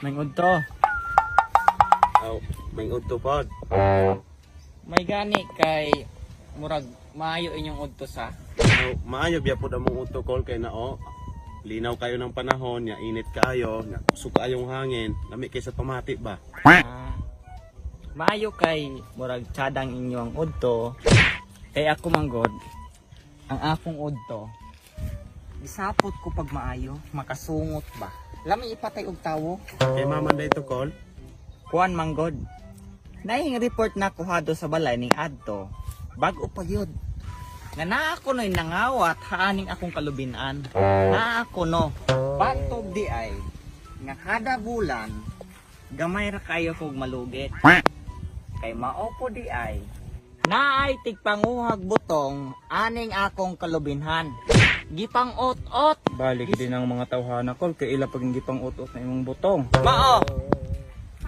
Mangudto. Aw, mangudto pod. May gani kay murag maayo inyong udto sa. Aw, maayo biya pod among udto call kay nao. Linaw kayo ng panahon, nya init kayo, nya kusog kayong hangin, lami kay sa pamati ba? Maayo kay murag tsadang inyong udto. Kay ako manggod ang akong udto. Isapot ko pag maayo, makasungot ba. Lami ipatay og tawo. Kay maman dayto call. Kuan manggod. Naing report na kuhado sa balay ning adto. Bag-o pa yun. Nga naa ako no'y nangawat haaning akong kalubinan. Naa ako no. Bantog di ay. Nga kada bulan, gamay ra kayo kog malugit. Kay maopo di ay. Naay tigpanguhag butong aning akong kalubinhan. Gipang ot-ot. Balik din ang mga tawhana kol kay ila pag gipang ot-ot na imong butong. Mao.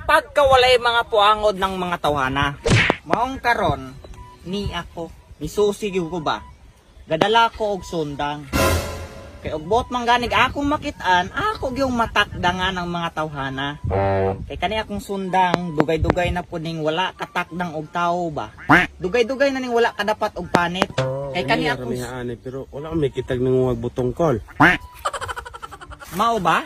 Pagka walay mga puangod ng mga tawhana. Maong karon ni ako. Isusig ko ba? Gadala ko og sundang. Kay og bot man ganig akong makit-an, ako gyung matakdangan ng mga tawhana. Kay kani akong sundang, dugay-dugay na po ning wala katakdang og tao ba? Dugay-dugay na ning wala kadapat og panit. Kay kani akong ani pero wala may kitag nanguwag butong call. mao ba?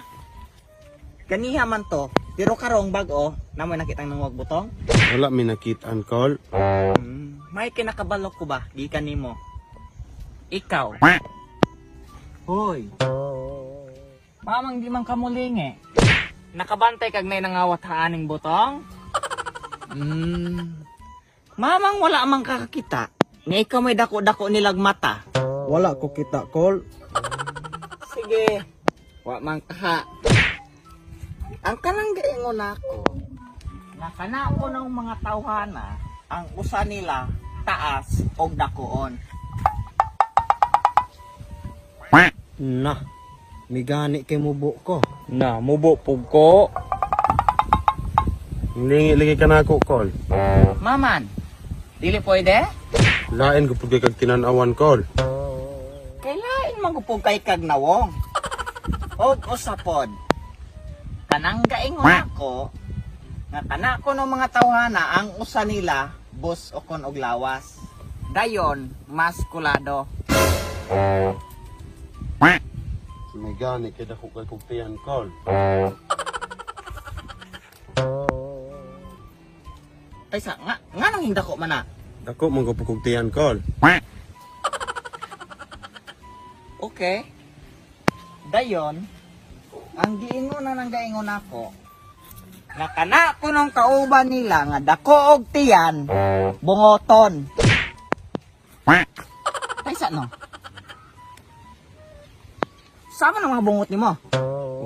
Kaniha man to, pero karong bag-o, namoy nakitang nangwag butong. Wala may nakitaan call. May kinakabalok ko ba? Gikan nimo. Ikaw. Hoy. Mamang di man kamulingi. Nakabantay kag nay nangawat haaning butong? Mamang wala mang kakakita. Nga ikaw may dako-dako nilag mata. Wala ko kita kol. Sige. Wa mang kaha. Ang kanang gaingon ako. Nakana ko ng mga tawhana, ang usa nila taas og dakuon. Na. Migani kay mubo ko. Na, mubo pug ko. Lingi lagi ka na ako call. Maman, dili pwede? Lain ko pud kag tinan-awan call. Kailain magupog kay kag nawong. Og usapod. Kanang gaingon ako, nga kana ko ng mga tawhana, ang usa nila, bus o kon og lawas. Dayon, maskulado. May gani kay dako kay kugtian call. Ay sa, nga nang hinda ko man na. Dako man ko kugtian call. Okay. Dayon, ang giingon na nang gaingon ako, nga kana ko nung kauban nila nga dako og tiyan, bungoton. Ay sa no? Sama ng mga bungot nimo?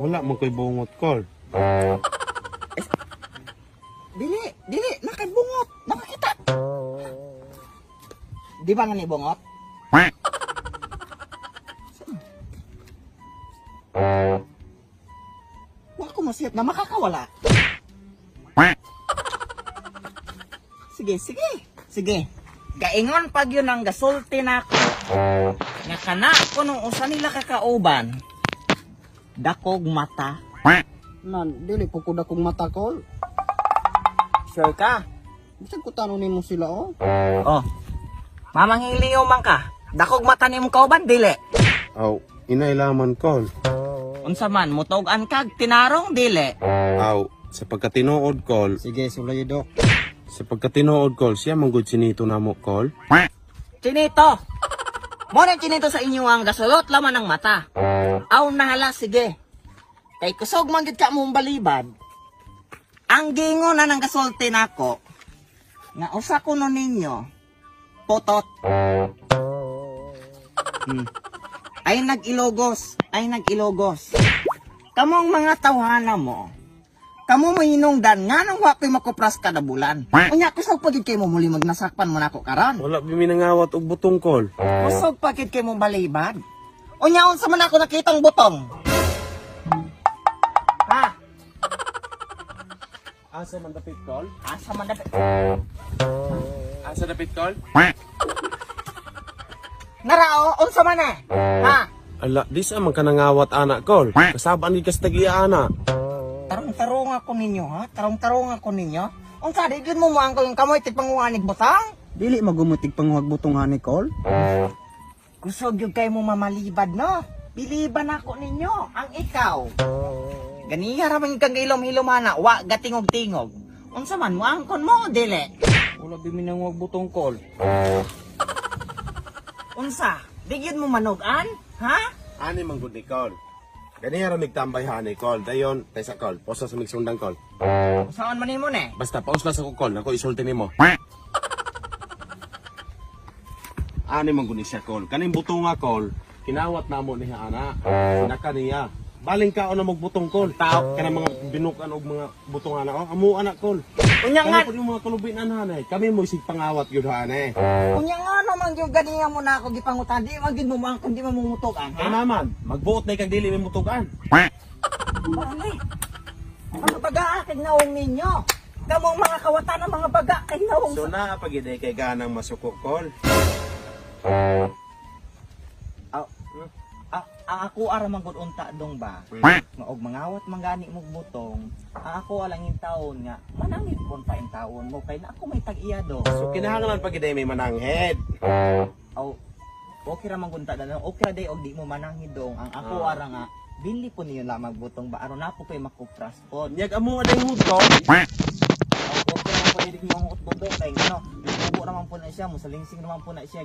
Wala man koy bungot call. Dili, nakabungot, nakakita. Di ba nga ni bungot? Wala ko masiyap na makakawala. Sige. Gaingon pag yun ang gasulti na ako. Nga kana ko nung usa nila kakauban. Dakog mata. Nan, dili po ko dakong mata kol. Sure ka? Bisag ko tanong nimo sila oh. Oh. Mamang hiliw man ka. Dakog mata ni mong kauban, dili. Aw, inailaman call. Unsa man, mutog-an kag tinarong, dili. Aw, sa pagkatinuod call. Sige, sulay dok. Sa pagkatinuod call, siya manggod sinito namo call. Chinito! Muna chinito sa inyo ang gasulot laman ng mata. Aw nahala, sige. Kay kusog man gid ka mong balibad. Ang gingon na ng gasulti nako, nga usa ko no ninyo, potot. Ay nag-ilogos. Kamong mga tawhana mo, Kamo mahinungdan nga nang wa ko'y makupras kada bulan. Unya kusog pagid kay mo muli magnasakpan mo nako karon. Wala bimi nangawat og butong kol. Kusog pagid kay mo balibad. Unya unsa man ako nakitang butong? Ha? Asa man dapit kol? Asa man dapat? Asa dapit kol? Narao unsa man eh? Ha? Ala, di sa man ka nangawat anak kol. Kasabaan ni kas tagiya ana. Tarong-tarong ako ninyo ha? Tarong-tarong ako ninyo? Unsa di gyud mo moangko yung kamoy ti panguanig butang? Dili magumutig panguhag butong hani kol. Kusog yung kay mo mamalibad, no? Biliban ako ninyo, ang ikaw. Ganiya ramang kang ilom-ilomana, wa gatingog-tingog. Unsa man mo angkon mo, dili? Wala bimi nanguhag butong kol. Unsa? Digid mo manugan? Ha? Ani man gud ni kol. Ganiya ra migtambay hani kol. Dayon, tay sa kol. Posa sa migsundang kol. Saan man nimo ne? Basta paus lang sa kol, nako isulti nimo. Ani man gud ni siya kol. Kaning butong nga kol, kinawat namo niya ana. Sinaka niya. Baling ka na magbutong kol. Tao kana mga binukan og mga butong ana. Oh, amo anak kol. Unya nga, Kani po yung mga kalubinan hanay. Kami mo isig pangawat yun hanay. unya nga naman yung ganiya mo na ako gipangutan. Di man gid mo maangkon, di man mumutukan, Kaya ha? naman, magbuot na kag dili may mutugan. Bali. Mga baga kay naong ninyo. Kamong mga kawatan ng mga baga kay naong. So na pagide kay ganang masuko kol. Ako ara manggod unta dong ba? Maog mangawat manggani mo butong. Ako alang in taon nga manangit punta in taon mo kay na ako may tag-iya do. So kinahanglan pagide may mananghed. Aw okay ra mangunta na okay ra day og di mo manangit dong. Ang ako ara nga bili po niyo lamang butong ba aron na po kay makupras pod. Nyag amo aday hudto. Okay ra po dili mo ang utbot kay ano. Tubo naman po na siya, musalingsing naman po na siya.